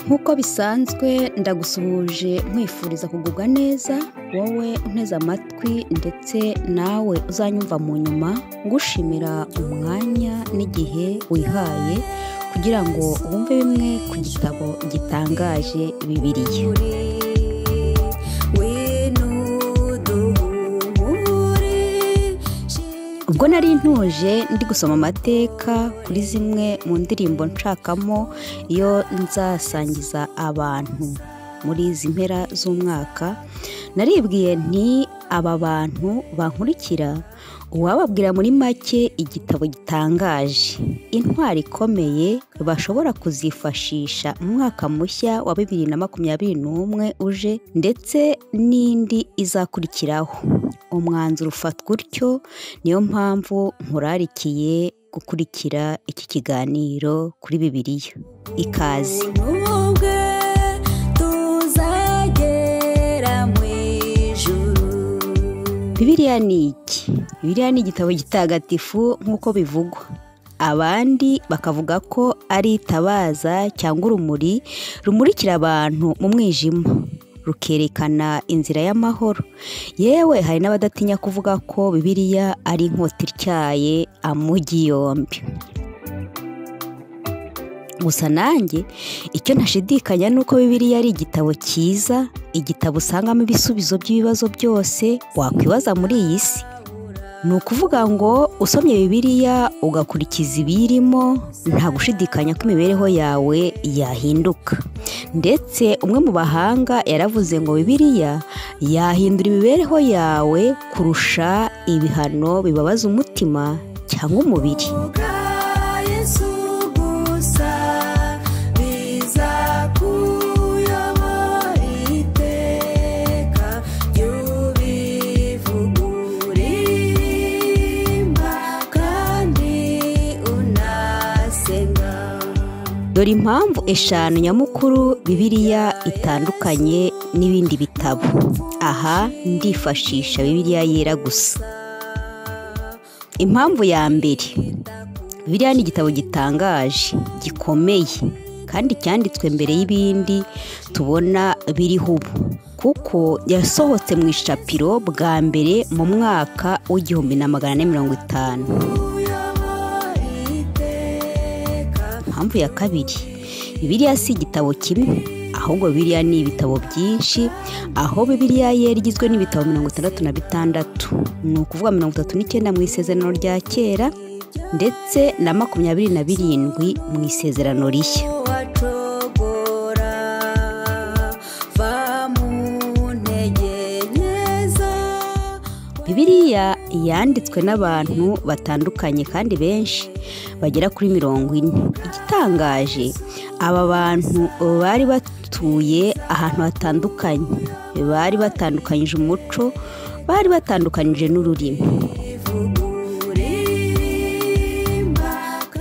Nk'uko bisanzwe ndagusuhuje nkwifuriza kugubwa neza, wowe unteze amatwi ndetse nawe uzanyumva mu nyuma, ngushimira umwanya n'igihe wihaye kugira ngo wumve bimwe ku gitabo gitangaje Bibiliya. Ubwo nari ntuje ndi gusoma amateka kuri zimwe mu ndirimbo nshakamo iyo nzasangiza abantu muri izi mpera z'umwaka, naribwiye nti aba bantu bankurikira uwababwira muri make igitabo gitangaje, intwari ikomeye bashobora kuzifashisha mu mwaka mushya wa 2021 uje ndetse n'indi izakurikiraho. Umwanzuro ufatwa utyo, niyo mpamvu nkurarikiye gukurikira iki kiganiro kuri Bibiliya. Ikaze. Bibiliya ni iki? Bibiliya ni igitabo gitagatifu nk'uko bivugwa. Abandi bakavuga ko ari itabaza cyangwa urumuri rumurikira abantu mu mwijima, rukerekana inzira y'amahoro. Yewe hari n'abadatinya kuvuga ko Bibiliya ari inkota ityaye amugi yombi. Gusa nanjye icyo ntashidikanya nuko Bibiliya ari igitabo cyiza, igitabo usangamo ibisubizo by'ibibazo byose wakwibaza muri iyi si. Ni ukuvuga ngo usomye Bibiliya ugakurikiza ibirimo, nta gushidikanya ko imibereho yawe yahinduka. Ndetse umwe mu bahanga yaravuze ngo Bibiliya yahindura imibereho yawe kurusha ibihano bibabaza umutima cyangwa umubiri. Dore impamvu eshanu nyamukuru Bibiliya itandukanye n'ibindi bitabo. Aha ndifashisha Bibiliya yera gusa. Impamvu ya mbere, Bibiliya ni igitabo gitangaje, gikomeye kandi cyanditswe mbere y'ibindi tubona biriho ubu, kuko yasohotse mu ishapiro bwa mbere mu mwaka w'1450. Impamvu ya kabiri, Bibiliya si igitabo kimwe, ahubwo Bibiliya ni ibitabo byinshi, aho Bibiliya yera igizwe n'ibitabo 66, ni ukuvuga 39 mu isezerano rya kera ndetse na 27 mu isezerano rishya. Bibiliya yanditswe n'abantu batandukanye kandi benshi bagera kuri 40. Igitangaje, aba bantu bari batuye ahantu hatandukanye, bari batandukanyije umuco, bari batandukanyije n'ururimi.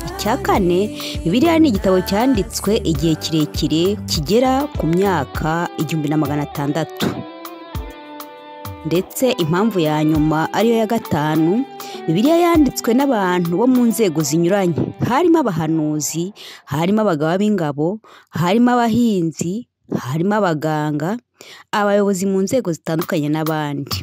Icya kane, Bibiliya ni igitabo cyanditswe igihe kirekire kigera ku myaka 1600. Ndetse impamvu ya nyuma ariyo ya gatanu, Bibiliya yanditswe n'abantu bo mu nzego zinyuranye, harimo abahanuzi, harimo abagaba b'ingabo, harimo abahinzi, harimo abaganga, abayobozi mu nzego zitandukanye n'abandi.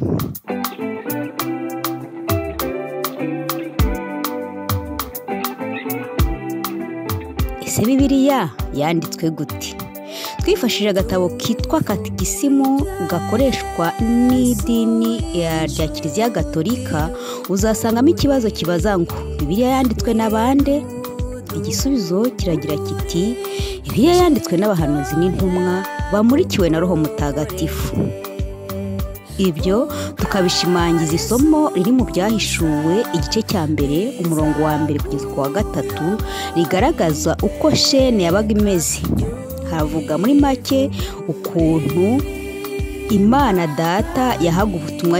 Ese Bibiliya yanditswe gute? Twifashishije agatabo kitwa Katikisimu gakoreshwa n'idini rya Kiliziya Gatolika, uzasangamo ikibazo kibaza ngo Bibiliya yanditswe n'abande? Igisubizo kiragira kiti Bibiliya yanditswe n'abahanuzi n'intumwa bamurikiwe na Roho Mutagatifu. Ibyo tukabishimangiza isomo riri mu Byahishuwe igice cya mbere umurongo wa 1 kugeza ku wa 3, rigaragaza uko shene yabaga imeze. Havuga muri make ukuntu Imana Data yahaga ubutumwa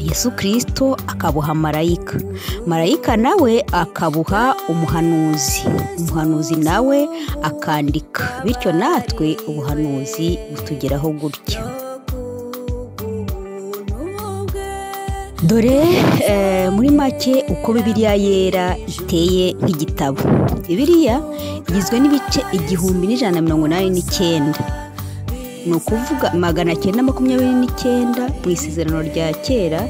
Yesu Kristo akabuha marayika, marayika nawe akabuha umuhanuzi nawe akandika, bityo natwe ubuhanuzi butugeraho gutya. dore muri make uko Bibiliya yera iteye nk'igitabo. Bibiliya igizwe n'ibice 1189, ni ukuvuga 929 mu isezerano rya kera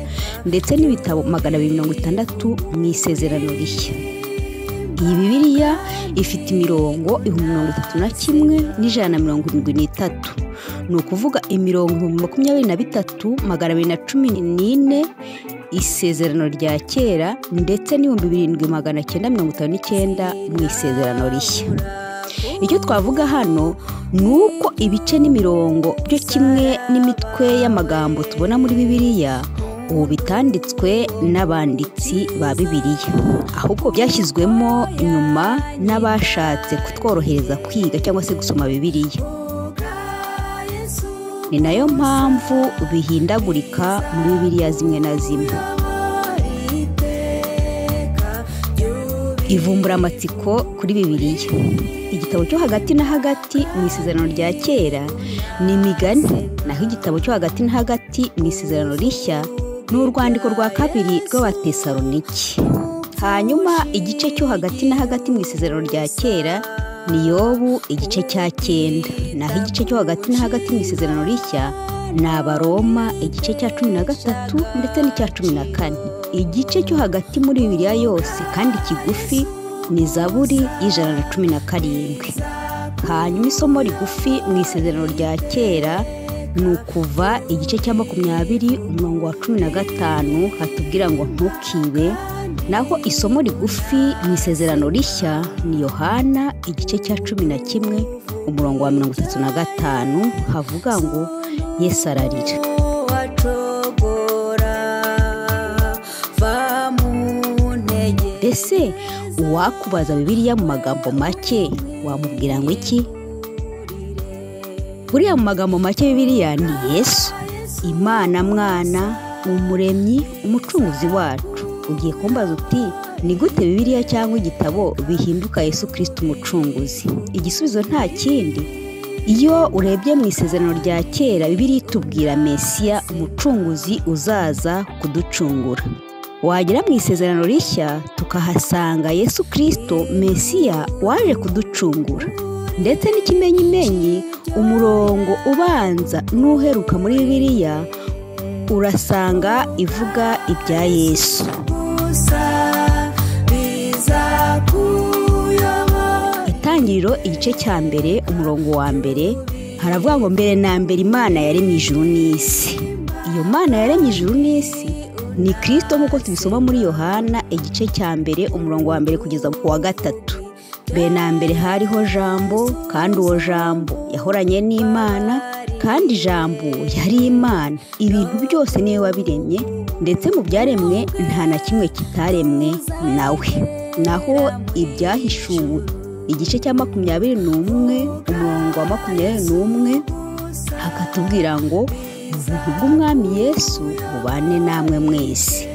ndetse n'ibitabo 260 mu isezerano rishya. Iyi Bibiliya ifite imirongo 31,173, ni ukuvuga imirongo 23,214 isezerano rya kera ndetse n'7,959 mu isezerano rishya. Icyo twavuga hano ni uko ibice n'imirongo byo kimwe n'imitwe y'amagambo tubona muri Bibiliya ubu bitanditswe n'abanditsi ba Bibiliya, ahubwo byashyizwemo nyuma n'abashatse kutworohereza kwiga cyangwa se gusoma Bibiliya. Ni nayo mpamvu bihindagurika muri Bibiliya zimwe na zimwe. Ivumbura amatsiko kuri Bibiliya. Igitabo cyo hagati na hagati mu isezerano rya kera ni Imigani, naho igitabo cyo hagati na hagati mu isezerano rishya ni urwandiko rwa kabiri rw'Abatesaloniki. Hanyuma igice cyo hagati na hagati mu isezerano rya kera ni Yobu igice cya 9, naho igice cyo hagati na hagati mu isezerano rishya ni Abaroma igice cya 13 ndetse n'icya 14. Igice cyo hagati muri Bibiliya yose kandi kigufi ni Zaburi y'117. Hanyuma isomo rigufi mu isezerano rya kera ni Ukuva igice cya 20 umurongo wa 15 hatubwira ngo ntukibe, naho isomo rigufi mu isezerano rishya ni Yohana igice cya 11 umurongo wa 35 havuga ngo Yesu ararira. Ese uwakubaza Bibiliya mu magambo make wamubwira ngo iki? Buriya mu magambo make Bibiliya ni Yesu, Imana Mwana, Umuremyi, Umucunguzi wacu. Ugiye kumbaza uti ni gute Bibiliya cyangwa igitabo bihinduka Yesu Kristo Umucunguzi? Igisubizo nta kindi. Iyo urebye mu isezerano rya kera Bibiliya itubwira Mesiya, Umucunguzi uzaza kuducungura. Wagera mu isezerano rishya tukahasanga Yesu Kristo Mesiya waje kuducungura. Ndetse n'ikimenyimenyi umurongo ubanza n'uheruka muri Bibiliya urasanga ivuga ibya Yesu. Itangiriro igice cya mbere umurongo wa mbere haravuga ngo mbere na mbere Imana yaremye ijuru n'isi. Iyo Mana yaremye ijuru n'isi ni Kristo nk'uko tubisoma muri Yohana igice cya mbere umurongo wa mbere kugeza ku wa 3. Mbere na mbere hariho Jambo, kandi uwo Jambo yahoranye n'Imana, kandi Jambo yari Imana. Ibintu byose niwe wabiremye, ndetse mu byaremwe nta na kimwe kitaremwe nawe. Naho ibyahishuwe igice cya 21 umurongo wa 21 hakatubwira ngo ubuntu bw'Umwami Yesu bubane namwe mwese.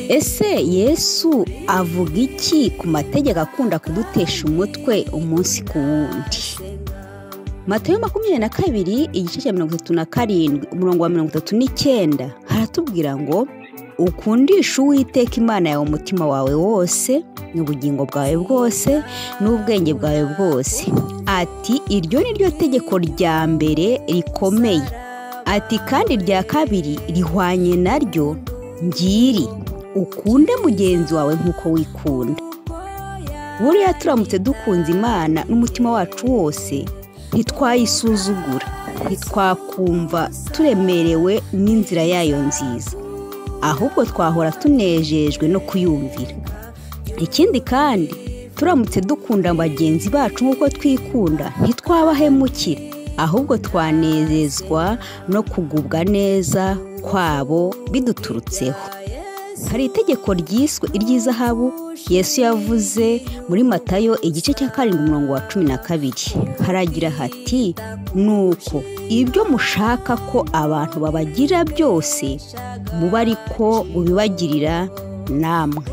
Ese Yesu avuga iki ku mategeko akunda kudutesha umutwe umunsi ku wundi? Matayo 22 igice cya 37 umurongo wa 39 haratubwira ngo ukundisha Uwiteka Imana yawe umutima wawe wose n'ubugingo bwawe bwose n'ubwenge bwawe bwose. Ati iryo ni ryo tegeko rya mbere rikomeye. Ati kandi rya kabiri rihwanye naryo ngiri, ukunde mugenzi wawe nk'uko wikunda. Buriya turamutse dukunze Imana n'umutima wacu wose ntitwayisuzugura, ntitwakumva turemerewe n'inzira yayo nziza, ahubwo twahora tunejejwe no kuyumvira. Ikindi kandi turamutse dukunda bagenzi bacu nk'uko twikunda ntitwabahemukira, ahubwo twanezezwa no kugubwa neza kwabo biduturutseho. Hari itegeko ryiswe iry'izahabu Yesu yavuze muri Matayo igice cya 7 umurongo wa 12. Haragira hati nuko ibyo mushaka ko abantu babagira byose muba ariko ubibagirira namwe,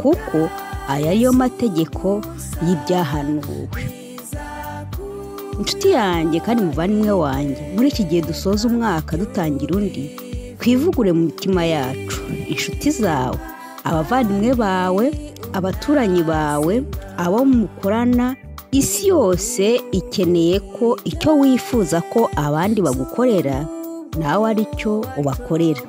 kuko aya ariyo mategeko y'ibyahanuwe. Inshuti yanjye kandi muvandimwe wanjye, muri iki gihe dusoza umwaka dutangira undi, twivugure mu mitima yacu, inshuti zawe, abavandimwe bawe, abaturanyi bawe, abo mukorana, isi yose ikeneye ko icyo wifuza ko abandi bagukorera nawe ari cyo ubakorera.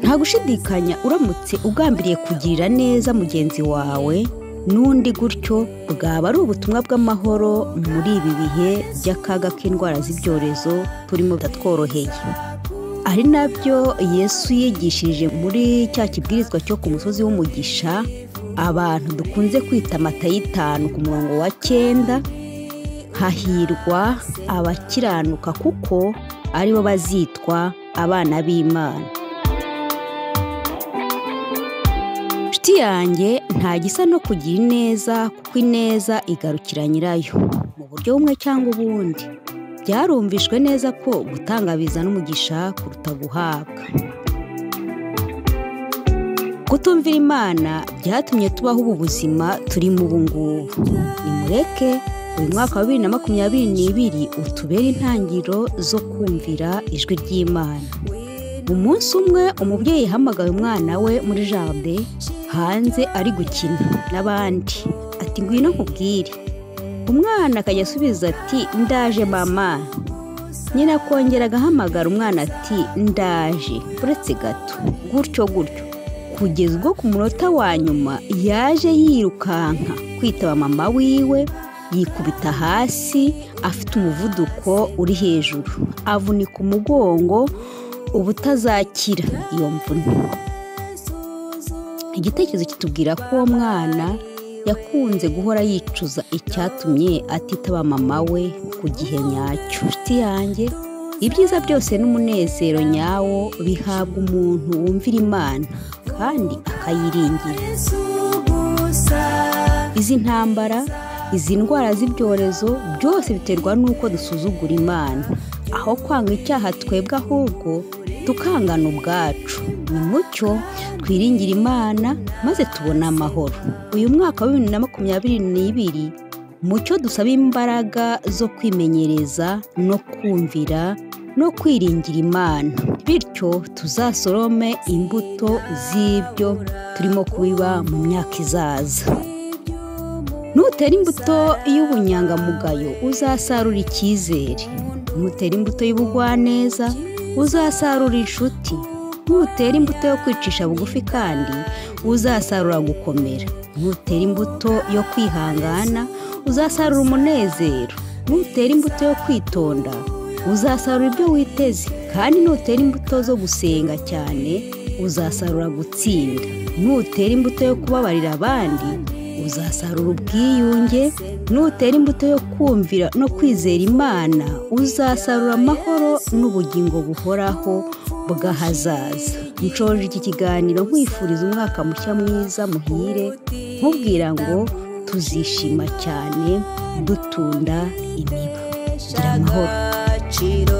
Nta gushidikanya uramutse ugambiriye kugirira neza mugenzi wawe n'undi gutyo, bwaba ari ubutumwa bw'amahoro muri ibi bihe by'akaga k'indwara z'ibyorezo turimo bitatworoheye. Ari nabyo Yesu yigishije muri cya kibwirizwa cyo ku musozi w'umugisha, abantu dukunze kwita Matayo 5 ku murongo wa 9, hahirwa abakiranuka kuko aribo bazitwa abana b'Imana. Nshuti yanjye, nta gisa no kugira ineza, kuko ineza igarukira nyirayo mu buryo bumwe cyangwa ubundi. Byarumvishwe neza ko gutanga bizana umugisha kuruta guhabwa. Kutumvira Imana byatumye tubaho ubu buzima turimo ubu ngubu. Nimureke uyu mwaka wa 2022 utubere intangiriro zo kumvira ijwi ry'Imana. Umunsi umwe umubyeyi yahamagaye umwana we muri jardin hanze ari gukina n'abandi, ati ngwino nkubwire. Umwana akajya asubiza ati ndaje mama. Nyina akongera agahamagara umwana ati ndaje uretse gato, gutyo kugeza ubwo ku munota wa nyuma yaje yirukanka kwitaba mama wiwe, yikubita hasi afite umuvuduko uri hejuru, avunika umugongo ubutazakira iyo mvune. Igitekerezo kitubwira ko uwo mwana yakunze guhora yicuza icyatumye atitaba mama we ku gihe nyacyo. Nshuti yanjye, ibyiza byose n'umunezero nyawo bihabwa umuntu wumvira Imana kandi akayiringira. Izi ntambara, izi ndwara z'ibyorezo byose biterwa n'uko dusuzugura Imana, aho kwanga icyaha twebwe ahubwo tukangana ubwacu. Ni mucyo twiringira Imana maze tubona amahoro. Uyu mwaka wa 2022 mucyo dusaba imbaraga zo kwimenyereza no kumvira no kwiringira Imana, bityo tuzasorome imbuto z'ibyo turimo kubiba mu myaka izaza. Nutera imbuto y'ubunyangamugayo uzasarura icyizere. Nutera imbuto y'ubugwaneza uzasarura inshuti. Nutera imbuto yo kwicisha bugufi kandi uzasarura gukomera. Nutera imbuto yo kwihangana uzasarura umunezero. Nutera imbuto yo kwitonda uzasarura ibyo witeze, kandi nutera imbuto zo gusenga cyane uzasarura gutsinda. Nutera imbuto yo kubabarira abandi uzasarura ubwiyunge. Nutera imbuto yo kumvira no kwizera Imana uzasarura amahoro n'ubugingo buhoraho bw'ahazaza. Nshoje iki kiganiro nkwifuriza umwaka mushya mwiza muhire, nkubwira ngo tuzishima cyane dutunda imiba. Gira amahoro.